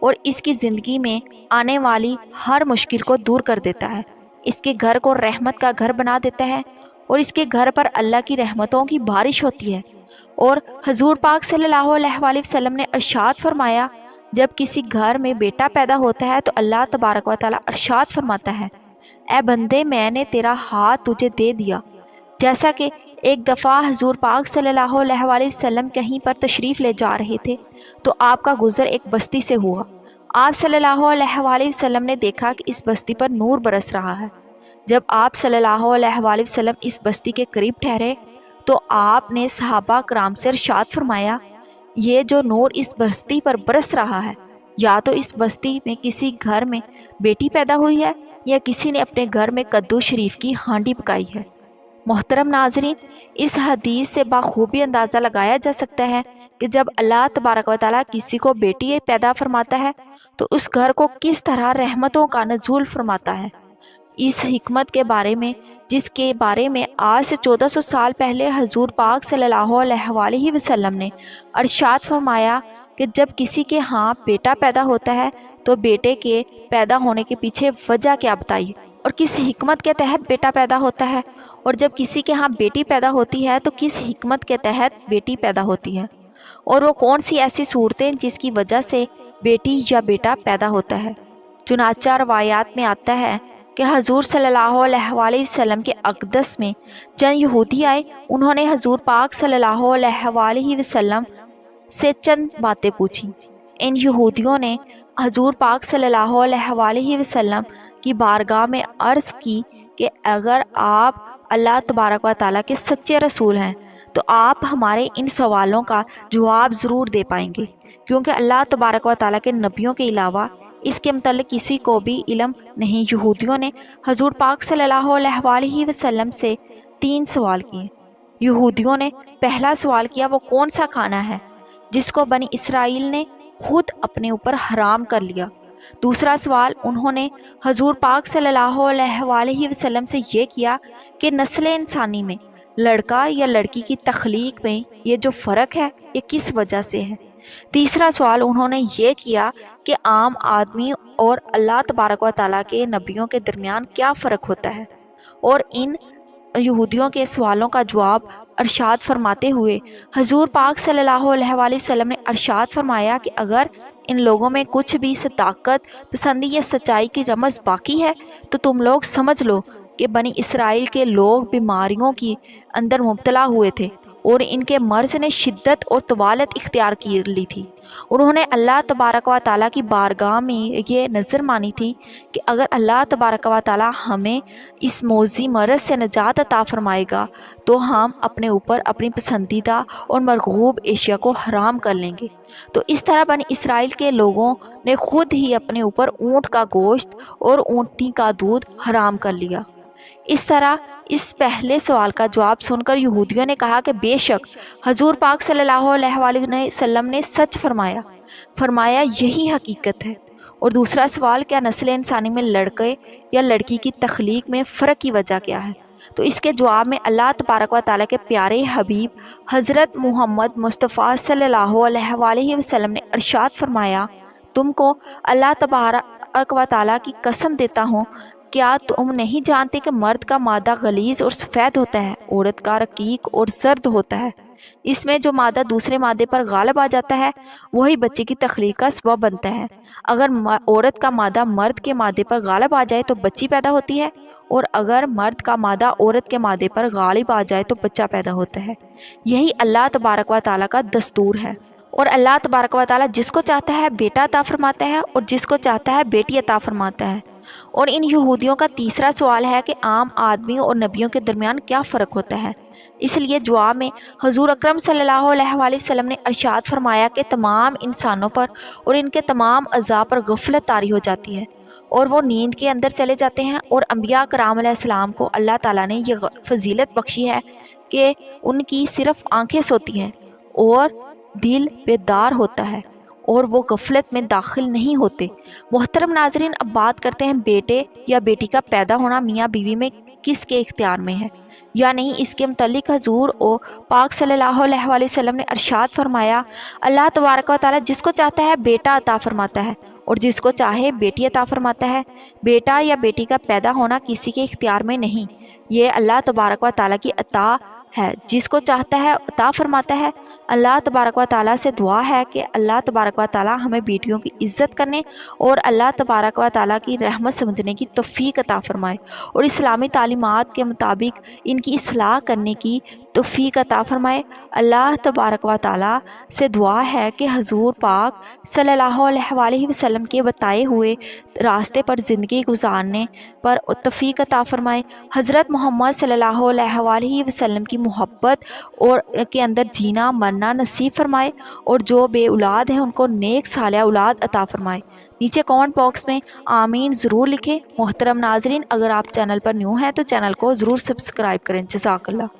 اور اس کی زندگی میں آنے والی ہر مشکل کو دور کر دیتا ہے، اس کے گھر کو رحمت کا گھر بنا دیتا ہے اور اس کے گھر پر اللہ کی رحمتوں کی بارش ہوتی ہے۔ اور حضور پاک صلی اللہ علیہ وآلہ وسلم نے ارشاد فرمایا، جب کسی گھر میں بیٹا پیدا ہوتا ہے تو اللہ تبارک و تعالیٰ ارشاد فرماتا ہے، اے بندے میں نے تیرا ہاتھ تجھے دے دیا۔ جیسا کہ ایک دفعہ حضور پاک صلی اللہ علیہ وآلہ وسلم کہیں پر تشریف لے جا رہے تھے تو آپ کا گزر ایک بستی سے ہوا۔ آپ صلی اللہ علیہ وآلہ وسلم نے دیکھا کہ اس بستی پر نور برس رہا ہے۔ جب آپ صلی اللہ علیہ وآلہ وسلم اس بستی کے قریب ٹھہرے تو آپ نے صحابہ کرام سے ارشاد فرمایا، یہ جو نور اس بستی پر برس رہا ہے، یا تو اس بستی میں کسی گھر میں بیٹی پیدا ہوئی ہے یا کسی نے اپنے گھر میں کدو شریف کی ہانڈی پکائی ہے۔ محترم ناظرین، اس حدیث سے بخوبی اندازہ لگایا جا سکتا ہے کہ جب اللہ تبارک و تعالیٰ کسی کو بیٹی پیدا فرماتا ہے تو اس گھر کو کس طرح رحمتوں کا نزول فرماتا ہے۔ اس حکمت کے بارے میں، جس کے بارے میں آج سے 1400 سال پہلے حضور پاک صلی اللہ علیہ وآلہ وسلم نے ارشاد فرمایا کہ جب کسی کے ہاں بیٹا پیدا ہوتا ہے تو بیٹے کے پیدا ہونے کے پیچھے وجہ کیا بتائیے اور کس حکمت کے تحت بیٹا پیدا ہوتا ہے، اور جب کسی کے ہاں بیٹی پیدا ہوتی ہے تو کس حکمت کے تحت بیٹی پیدا ہوتی ہے، اور وہ کون سی ایسی صورتیں جس کی وجہ سے بیٹی یا بیٹا پیدا ہوتا ہے۔ چنانچہ روایات میں آتا ہے کہ حضور صلی اللہ علیہ وآلہ وسلم کے اقدس میں چند یہودی آئے، انہوں نے حضور پاک صلی اللہ علیہ وآلہ وسلم سے چند باتیں پوچھیں۔ ان یہودیوں نے حضور پاک صلی اللہ علیہ وآلہ وسلم کی بارگاہ میں عرض کی کہ اگر آپ اللہ تبارک و تعالیٰ کے سچے رسول ہیں تو آپ ہمارے ان سوالوں کا جواب ضرور دے پائیں گے، کیونکہ اللہ تبارک و تعالیٰ کے نبیوں کے علاوہ اس کے متعلق کسی کو بھی علم نہیں۔ یہودیوں نے حضور پاک صلی اللہ علیہ وآلہ وسلم سے 3 سوال کیے۔ یہودیوں نے پہلا سوال کیا، وہ کون سا کھانا ہے جس کو بنی اسرائیل نے خود اپنے اوپر حرام کر لیا۔ دوسرا سوال انہوں نے حضور پاک صلی اللہ علیہ وآلہ وسلم سے یہ کیا کہ نسل انسانی میں لڑکا یا لڑکی کی تخلیق میں یہ جو فرق ہے یہ کس وجہ سے ہے۔ تیسرا سوال انہوں نے یہ کیا کہ عام آدمی اور اللہ تبارک و تعالیٰ کے نبیوں کے درمیان کیا فرق ہوتا ہے، اور ان یہودیوں کے سوالوں کا جواب ارشاد فرماتے ہوئے حضور پاک صلی اللہ علیہ وآلہ وسلم نے ارشاد فرمایا کہ اگر ان لوگوں میں کچھ بھی صداقت پسندی یا سچائی کی رمز باقی ہے تو تم لوگ سمجھ لو کہ بنی اسرائیل کے لوگ بیماریوں کی اندر مبتلا ہوئے تھے اور ان کے مرض نے شدت اور طوالت اختیار کی لی تھی۔ انہوں نے اللہ تبارک و تعالیٰ کی بارگاہ میں یہ نظر مانی تھی کہ اگر اللہ تبارک و تعالیٰ ہمیں اس موذی مرض سے نجات عطا فرمائے گا تو ہم اپنے اوپر اپنی پسندیدہ اور مرغوب اشیاء کو حرام کر لیں گے۔ تو اس طرح بنی اسرائیل کے لوگوں نے خود ہی اپنے اوپر اونٹ کا گوشت اور اونٹنی کا دودھ حرام کر لیا۔ اس طرح اس پہلے سوال کا جواب سن کر یہودیوں نے کہا کہ بے شک حضور پاک صلی اللہ علیہ وآلہ وسلم نے سچ فرمایا یہی حقیقت ہے۔ اور دوسرا سوال، کیا نسل انسانی میں لڑکے یا لڑکی کی تخلیق میں فرق کی وجہ کیا ہے؟ تو اس کے جواب میں اللہ تبارک و تعالیٰ کے پیارے حبیب حضرت محمد مصطفیٰ صلی اللہ علیہ وآلہ وسلم نے ارشاد فرمایا، تم کو اللہ تبارک و تعالیٰ کی قسم دیتا ہوں، کیا تم نہیں جانتے کہ مرد کا مادہ غلیظ اور سفید ہوتا ہے، عورت کا رقیق اور زرد ہوتا ہے؟ اس میں جو مادہ دوسرے مادے پر غالب آ جاتا ہے وہی بچے کی تخلیق کا سبب بنتا ہے۔ اگر عورت کا مادہ مرد کے مادے پر غالب آ جائے تو بچی پیدا ہوتی ہے، اور اگر مرد کا مادہ عورت کے مادے پر غالب آ جائے تو بچہ پیدا ہوتا ہے۔ یہی اللہ تبارک و تعالیٰ کا دستور ہے، اور اللہ تبارک و تعالیٰ جس کو چاہتا ہے بیٹا عطا فرماتا ہے اور جس کو چاہتا ہے بیٹی عطا فرماتا ہے۔ اور ان یہودیوں کا تیسرا سوال ہے کہ عام آدمی اور نبیوں کے درمیان کیا فرق ہوتا ہے۔ اس لیے جواب میں حضور اکرم صلی اللہ علیہ وآلہ وسلم نے ارشاد فرمایا کہ تمام انسانوں پر اور ان کے تمام اعضاء پر غفلت طاری ہو جاتی ہے اور وہ نیند کے اندر چلے جاتے ہیں، اور انبیاء کرام علیہ السلام کو اللہ تعالیٰ نے یہ فضیلت بخشی ہے کہ ان کی صرف آنکھیں سوتی ہیں اور دل بیدار ہوتا ہے اور وہ غفلت میں داخل نہیں ہوتے۔ محترم ناظرین، اب بات کرتے ہیں بیٹے یا بیٹی کا پیدا ہونا میاں بیوی میں کس کے اختیار میں ہے یا نہیں۔ اس کے متعلق حضور پاک صلی اللہ علیہ وآلہ وسلم نے ارشاد فرمایا، اللہ تبارک و تعالیٰ جس کو چاہتا ہے بیٹا عطا فرماتا ہے اور جس کو چاہے بیٹی عطا فرماتا ہے۔ بیٹا یا بیٹی کا پیدا ہونا کسی کے اختیار میں نہیں، یہ اللہ تبارک و تعالیٰ کی عطا ہے، جس کو چاہتا ہے عطا فرماتا ہے۔ اللہ تبارک و تعالیٰ سے دعا ہے کہ اللہ تبارک و تعالیٰ ہمیں بیٹیوں کی عزت کرنے اور اللہ تبارک و تعالیٰ کی رحمت سمجھنے کی توفیق عطا فرمائے، اور اسلامی تعلیمات کے مطابق ان کی اصلاح کرنے کی توفیق عطا فرمائے۔ اللہ تبارک و تعالیٰ سے دعا ہے کہ حضور پاک صلی اللہ علیہ وآلہ وسلم کے بتائے ہوئے راستے پر زندگی گزارنے پر توفیق عطا فرمائے، حضرت محمد صلی اللہ علیہ وآلہ وسلم کی محبت اور کے اندر جینا مرنا نصیب فرمائے، اور جو بے اولاد ہیں ان کو نیک صالح اولاد عطا فرمائے۔ نیچے کامنٹ باکس میں آمین ضرور لکھیں۔ محترم ناظرین، اگر آپ چینل پر نیو ہیں تو چینل کو ضرور سبسکرائب کریں۔ جزاک اللہ۔